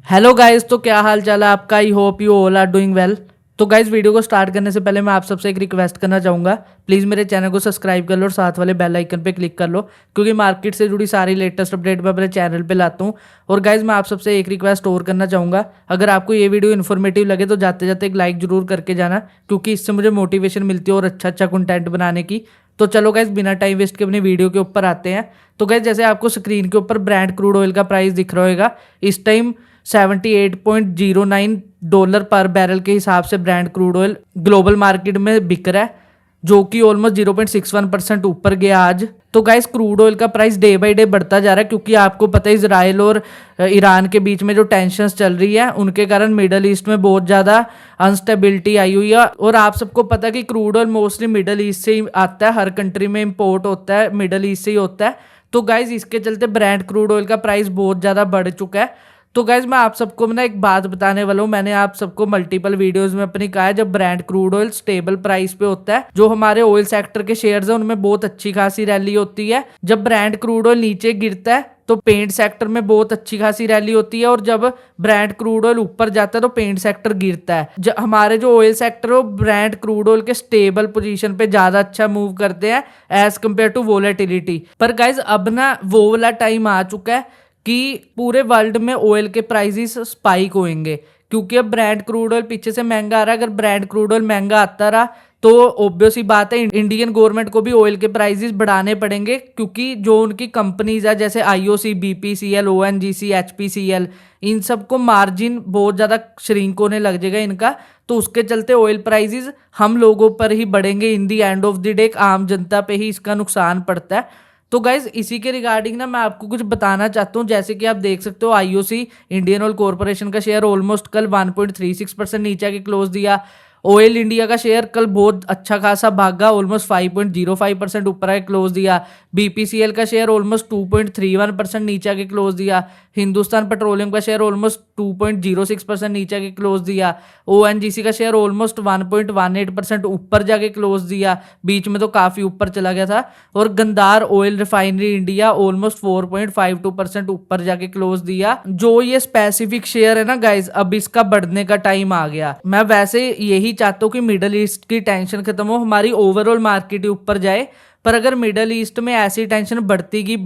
Hello guys, तो क्या हाल चाल है आपका। I hope you all are doing well. तो गाइस, वीडियो को स्टार्ट करने से पहले मैं आप सबसे एक रिक्वेस्ट करना चाहूँगा। प्लीज़ मेरे चैनल को सब्सक्राइब कर लो और साथ वाले बेल आइकन पे क्लिक कर लो, क्योंकि मार्केट से जुड़ी सारी लेटेस्ट अपडेट मैं अपने चैनल पे लाता हूँ। और गाइस, मैं आप सबसे एक रिक्वेस्ट और करना चाहूँगा, अगर आपको ये वीडियो इन्फॉर्मेटिव लगे तो जाते जाते एक लाइक जरूर करके जाना, क्योंकि इससे मुझे मोटिवेशन मिलती है और अच्छा अच्छा कंटेंट बनाने की। तो चलो गाइस, बिना टाइम वेस्ट के अपनी वीडियो के ऊपर आते हैं। तो गाइस, जैसे आपको स्क्रीन के ऊपर ब्रांड क्रूड ऑयल का प्राइस दिख रहा होगा, इस टाइम $78.09 पर बैरल के हिसाब से brand crude oil global market में बिक रहा है, जो कि ऑलमोस्ट 0.61% ऊपर गया आज। तो गाइस, क्रूड ऑयल का प्राइस डे बाय डे बढ़ता जा रहा है, क्योंकि आपको पता है इजराइल और ईरान के बीच में जो टेंशन्स चल रही है उनके कारण मिडल ईस्ट में बहुत ज़्यादा अनस्टेबिलिटी आई हुई है। और आप सबको पता है कि crude oil mostly middle east से ही आता है, हर कंट्री में इंपोर्ट होता है, मिडल ईस्ट से ही होता है। तो गाइस, इसके चलते ब्रांड क्रूड ऑयल का प्राइस बहुत ज़्यादा बढ़ चुका है। तो गाइज, मैं आप सबको ना एक बात बताने वाला हूँ। मैंने आप सबको मल्टीपल वीडियोस में अपनी कहा है, जब brand crude oil stable price पे होता है, जो हमारे ऑयल सेक्टर के शेयर्स हैं उनमें बहुत अच्छी खासी रैली होती है। जब ब्रांड क्रूड ऑयल नीचे गिरता है तो पेंट सेक्टर में बहुत अच्छी खासी रैली होती है, और जब ब्रांड क्रूड ऑयल ऊपर जाता है तो पेंट सेक्टर गिरता है। हमारे जो ऑयल सेक्टर है वो ब्रांड क्रूड ऑयल के स्टेबल पोजीशन पे ज्यादा अच्छा मूव करते हैं एज कम्पेयर टू वोलेटिलिटी। पर गाइज, अब ना वो वाला टाइम आ चुका है कि पूरे वर्ल्ड में ऑयल के प्राइसेस स्पाइक होंगे, क्योंकि अब ब्रांड क्रूड ऑयल पीछे से महंगा आ रहा है। अगर ब्रांड क्रूड ऑयल महंगा आता रहा तो ऑब्वियस ही बात है, इंडियन गवर्नमेंट को भी ऑयल के प्राइसेस बढ़ाने पड़ेंगे, क्योंकि जो उनकी कंपनीज है जैसे आईओसी, बीपीसीएल, ओएनजीसी, एचपीसीएल, इन सबको मार्जिन बहुत ज़्यादा श्रिंक होने लग जाएगा इनका। तो उसके चलते ऑयल प्राइसेस हम लोगों पर ही बढ़ेंगे। इन दी एंड ऑफ द डे आम जनता पे ही इसका नुकसान पड़ता है। तो गाइज, इसी के रिगार्डिंग ना मैं आपको कुछ बताना चाहता हूँ। जैसे कि आप देख सकते हो, आईओसी, इंडियन ऑयल कॉर्पोरेशन का शेयर ऑलमोस्ट कल 1.36% नीचे आके क्लोज दिया। ऑयल इंडिया का शेयर कल बहुत अच्छा खासा भागा, ऑलमोस्ट 5.05% ऊपर आके क्लोज दिया। बीपीसीएल का शेयर ऑलमोस्ट 2.31% नीचे आके क्लोज दिया। हिंदुस्तान पेट्रोलियम का शेयर ऑलमोस्ट 2.06% नीचे आके क्लोज दिया। ओएनजीसी का शेयर ऑलमोस्ट 1.18% ऊपर जाके क्लोज दिया, बीच में तो काफी ऊपर चला गया था। और गंदार ऑयल रिफाइनरी इंडिया ऑलमोस्ट 4.52% ऊपर जाके क्लोज दिया। जो ये स्पेसिफिक शेयर है ना गाइज, अब इसका बढ़ने का टाइम आ गया। मैं वैसे यही चाहता हूँ कि मिडल ईस्ट की टेंशन खत्म हो, हमारी ओवरऑल मार्केट ऊपर जाए। पर अगर मिडल ईस्ट में ऐसी टेंशन बढ़ती गई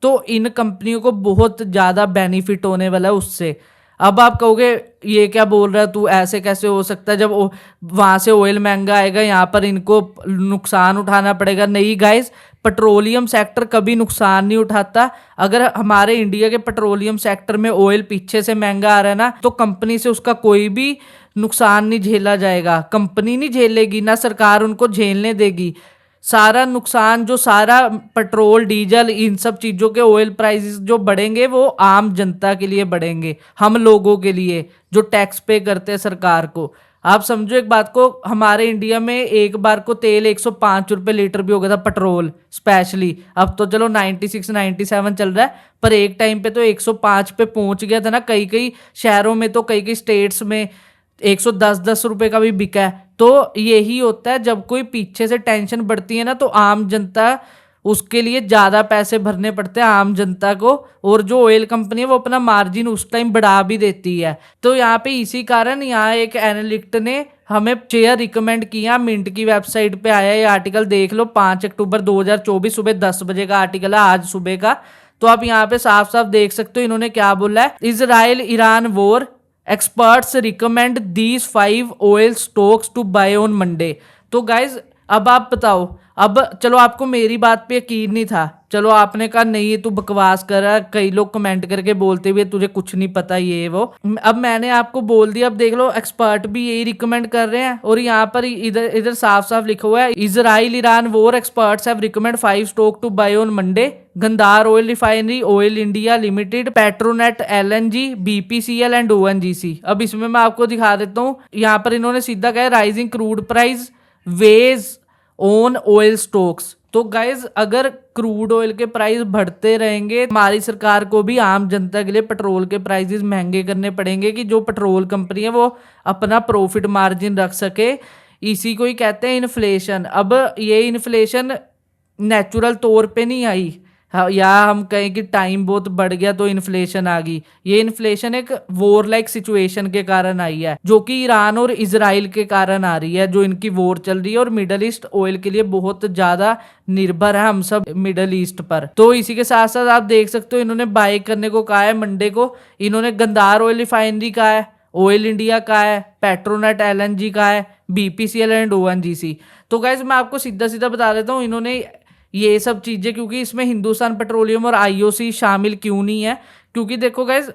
तो इन कंपनियों को बहुत ज्यादा बेनिफिट होने वाला है उससे। अब आप कहोगे ये क्या बोल रहा है तू, ऐसे कैसे हो सकता है, जब वहां से ऑयल महंगा आएगा यहाँ पर इनको नुकसान उठाना पड़ेगा। नहीं गाइस, पेट्रोलियम सेक्टर कभी नुकसान नहीं उठाता। अगर हमारे इंडिया के पेट्रोलियम सेक्टर में ऑयल पीछे से महंगा आ रहा है ना, तो कंपनी से उसका कोई भी नुकसान नहीं झेला जाएगा। कंपनी नहीं झेलेगी, ना सरकार उनको झेलने देगी। सारा नुकसान, जो सारा पेट्रोल डीजल इन सब चीजों के ऑयल प्राइसेस जो बढ़ेंगे वो आम जनता के लिए बढ़ेंगे, हम लोगों के लिए जो टैक्स पे करते हैं सरकार को। आप समझो एक बात को, हमारे इंडिया में एक बार को तेल 105 रुपए लीटर भी हो गया था, पेट्रोल स्पेशली। अब तो चलो 96 97 चल रहा है, पर एक टाइम पे तो 105 पे पहुंच गया था ना। कई कई शहरों में तो, कई कई स्टेट्स में 110 रुपए का भी बिका है। तो यही होता है, जब कोई पीछे से टेंशन बढ़ती है ना, तो आम जनता, उसके लिए ज्यादा पैसे भरने पड़ते हैं आम जनता को। और जो ऑयल कंपनी है वो अपना मार्जिन उस टाइम बढ़ा भी देती है। तो यहाँ पे इसी कारण यहाँ एक एनालिस्ट ने हमें शेयर रिकमेंड किया, मिंट की वेबसाइट पे आया ये आर्टिकल, देख लो। 5 अक्टूबर 2024 सुबह 10 बजे का आर्टिकल है, आज सुबह का। तो आप यहाँ पे साफ साफ देख सकते हो इन्होंने क्या बोला है। Israel Iran war, experts recommend these 5 oil stocks to buy on Monday. तो गाइज, अब आप बताओ, अब चलो आपको मेरी बात पे यकीन नहीं था, चलो आपने कहा नहीं तू बकवास कर रहा है, कई लोग कमेंट करके बोलते हुए तुझे कुछ नहीं पता ये वो। अब मैंने आपको बोल दिया, अब देख लो एक्सपर्ट भी यही रिकमेंड कर रहे हैं। और यहाँ पर इधर इधर साफ साफ लिखा हुआ है, Israel Iran war, experts have recommend 5 stock to buy on Monday. Gandhar oil refinery, oil India limited, Petronet LNG, BPCL and ONGC. अब इसमें मैं आपको दिखा देता हूँ, यहाँ पर इन्होंने सीधा कहा rising crude price weighs on oil stocks. तो गाइज, अगर क्रूड ऑयल के प्राइस बढ़ते रहेंगे, हमारी सरकार को भी आम जनता के लिए पेट्रोल के प्राइसेस महंगे करने पड़ेंगे, कि जो पेट्रोल कंपनी है वो अपना प्रॉफिट मार्जिन रख सके। इसी को ही कहते हैं इन्फ्लेशन। अब ये इन्फ्लेशन नेचुरल तौर पे नहीं आई, हाँ, या हम कहें कि टाइम बहुत बढ़ गया तो इन्फ्लेशन आ गई। ये इन्फ्लेशन एक वॉर लाइक सिचुएशन के कारण आई है, जो कि ईरान और इजराइल के कारण आ रही है, जो इनकी वॉर चल रही है। और मिडल ईस्ट ऑयल के लिए बहुत ज्यादा निर्भर है हम सब मिडल ईस्ट पर। तो इसी के साथ साथ आप देख सकते हो इन्होंने बाय करने को कहा है मंडे को। इन्होंने गंदार ऑयल रिफाइनरी का है, ऑयल इंडिया का है, पेट्रोनेट एलएनजी का है, बीपीसीएल एंड ओएनजीसी। तो गाइज मैं आपको सीधा सीधा बता देता हूँ इन्होंने ये सब चीजें, क्योंकि इसमें हिंदुस्तान पेट्रोलियम और आईओसी शामिल क्यों नहीं है, क्योंकि देखो गाइज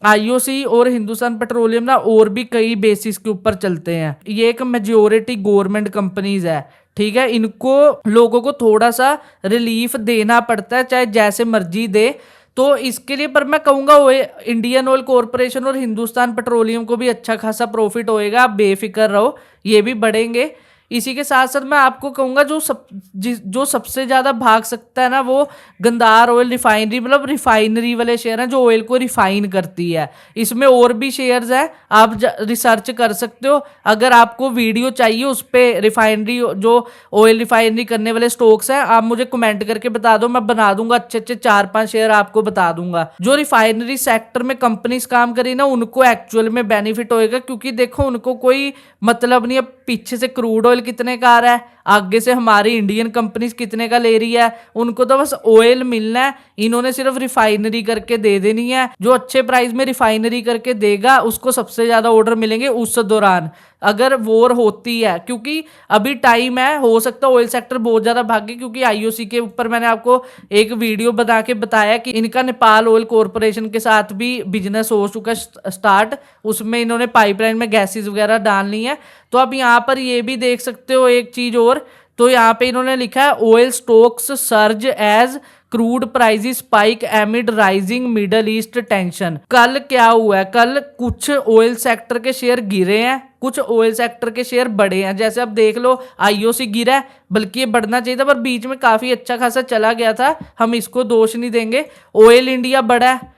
आईओसी और हिंदुस्तान पेट्रोलियम ना और भी कई बेसिस के ऊपर चलते हैं। ये एक मेजोरिटी गवर्नमेंट कंपनीज है, ठीक है। इनको लोगों को थोड़ा सा रिलीफ देना पड़ता है, चाहे जैसे मर्जी दे। तो इसके लिए पर मैं कहूंगा वो इंडियन ऑयल कॉरपोरेशन और हिंदुस्तान पेट्रोलियम को भी अच्छा खासा प्रॉफिट होएगा, आप बेफिक्र रहो, ये भी बढ़ेंगे। इसी के साथ साथ मैं आपको कहूंगा जो सबसे ज्यादा भाग सकता है ना, वो गंदार ऑयल रिफाइनरी, मतलब रिफाइनरी वाले शेयर हैं जो ऑयल को रिफाइन करती है। इसमें और भी शेयर्स हैं, आप रिसर्च कर सकते हो। अगर आपको वीडियो चाहिए उस पर, रिफाइनरी जो ऑयल रिफाइनरी करने वाले स्टॉक्स हैं, आप मुझे कमेंट करके बता दो, मैं बना दूंगा अच्छे अच्छे 4-5 शेयर आपको बता दूंगा। जो रिफाइनरी सेक्टर में कंपनीज काम करी ना, उनको एक्चुअल में बेनिफिट होएगा, क्योंकि देखो उनको कोई मतलब नहीं है पीछे से क्रूड ऑयल कितने का आ रहा है, आगे से हमारी इंडियन कंपनीज कितने का ले रही है, उनको तो बस ऑयल मिलना है। इन्होंने सिर्फ रिफाइनरी करके दे देनी है। जो अच्छे प्राइस में रिफाइनरी करके देगा उसको सबसे ज्यादा ऑर्डर मिलेंगे उस दौरान, अगर वॉर होती है। क्योंकि अभी टाइम है, हो सकता है ऑयल सेक्टर बहुत ज्यादा भागे, क्योंकि आईओसी के ऊपर मैंने आपको एक वीडियो बना के बताया कि इनका नेपाल ऑयल कॉरपोरेशन के साथ भी बिजनेस हो चुका है स्टार्ट। उसमें इन्होंने पाइपलाइन में गैसेस वगैरह डालनी है। तो अब यहाँ पर ये भी देख सकते हो एक चीज और, तो यहाँ पे इन्होंने लिखा है oil stocks surge as crude prices spike amid rising Middle East tension. कल क्या हुआ है, कल कुछ ऑयल सेक्टर के शेयर गिरे हैं, कुछ ऑयल सेक्टर के शेयर बढ़े हैं। जैसे अब देख लो आईओसी गिरा है, बल्कि ये बढ़ना चाहिए था पर बीच में काफी अच्छा खासा चला गया था, हम इसको दोष नहीं देंगे। ऑयल इंडिया बढ़ा है,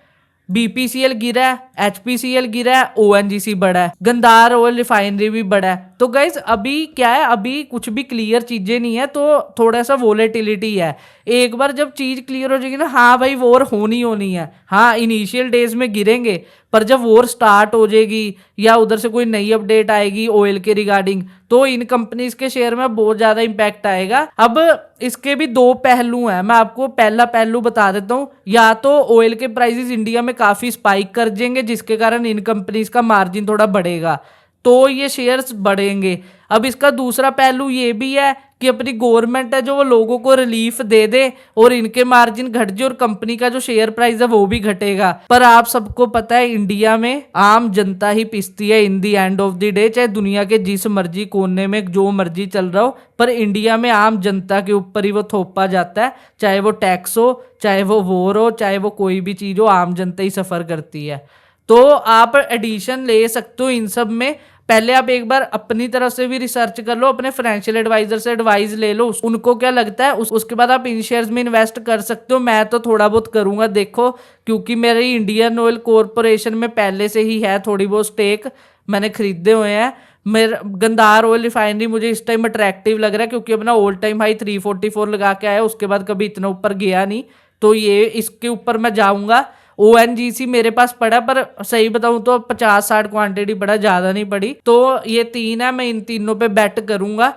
बीपीसीएल गिरा है, एचपीसीएल गिरा है, ओएनजीसी बढ़ा है, गंदार ऑयल रिफाइनरी भी बढ़ा है। तो गाइज अभी क्या है, अभी कुछ भी क्लियर चीजें नहीं है, तो थोड़ा सा वोलेटिलिटी है। एक बार जब चीज क्लियर हो जाएगी ना, हाँ भाई वॉर होनी है, हाँ इनिशियल डेज में गिरेंगे, पर जब वॉर स्टार्ट हो जाएगी या उधर से कोई नई अपडेट आएगी ऑयल के रिगार्डिंग, तो इन कंपनीज के शेयर में बहुत ज्यादा इंपैक्ट आएगा। अब इसके भी दो पहलू हैं, मैं आपको पहला पहलू बता देता हूँ। या तो ऑयल के प्राइसेस इंडिया में काफी स्पाइक कर जाएंगे, जिसके कारण इन कंपनीज का मार्जिन थोड़ा बढ़ेगा, तो ये शेयर्स बढ़ेंगे। अब इसका दूसरा पहलू ये भी है कि अपनी गवर्नमेंट है जो वो लोगों को रिलीफ दे दे और इनके मार्जिन घट जाए और कंपनी का जो शेयर प्राइस है वो भी घटेगा। पर आप सबको पता है इंडिया में आम जनता ही पिसती है इन दी एंड ऑफ द डे, चाहे दुनिया के जिस मर्जी कोने में जो मर्जी चल रहा हो, पर इंडिया में आम जनता के ऊपर ही वो थोपा जाता है। चाहे वो टैक्स हो, चाहे वो वॉर हो, चाहे वो कोई भी चीज हो, आम जनता ही सफर करती है। तो आप एडिशन ले सकते हो इन सब में। पहले आप एक बार अपनी तरफ से भी रिसर्च कर लो, अपने फाइनेंशियल एडवाइजर से एडवाइस ले लो, उनको क्या लगता है उसके बाद आप इन शेयर्स में इन्वेस्ट कर सकते हो। मैं तो थोड़ा बहुत करूंगा देखो, क्योंकि मेरी इंडियन ऑयल कॉरपोरेशन में पहले से ही है थोड़ी बहुत स्टेक, मैंने खरीदे हुए हैं। मेरा गंदार ऑयल रिफाइनरी मुझे इस टाइम अट्रैक्टिव लग रहा है, क्योंकि अपना ऑल टाइम हाई 344 लगा के आया, उसके बाद कभी इतना ऊपर गया नहीं, तो ये इसके ऊपर मैं जाऊंगा। ओएनजीसी मेरे पास पड़ा, पर सही बताऊं तो 50-60 क्वांटिटी पड़ा, ज्यादा नहीं पड़ी। तो ये तीन है, मैं इन तीनों पे बेट करूंगा,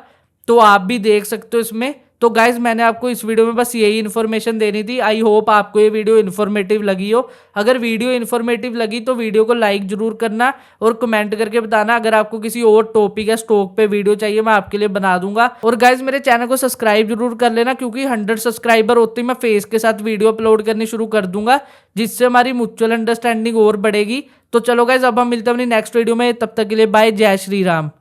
तो आप भी देख सकते हो इसमें। तो गाइज मैंने आपको इस वीडियो में बस यही इन्फॉर्मेशन देनी थी। आई होप आपको ये वीडियो इन्फॉर्मेटिव लगी हो। अगर वीडियो इन्फॉर्मेटिव लगी तो वीडियो को लाइक जरूर करना और कमेंट करके बताना। अगर आपको किसी और टॉपिक या स्टॉक पे वीडियो चाहिए, मैं आपके लिए बना दूंगा। और गाइज मेरे चैनल को सब्सक्राइब जरूर कर लेना, क्योंकि 100 सब्सक्राइबर होते ही मैं फेस के साथ वीडियो अपलोड करनी शुरू कर दूंगा, जिससे हमारी म्यूचुअल अंडरस्टैंडिंग और बढ़ेगी। तो चलो गाइज अब हम मिलते हैं अपनी नेक्स्ट वीडियो में, तब तक के लिए बाय, जय श्री राम।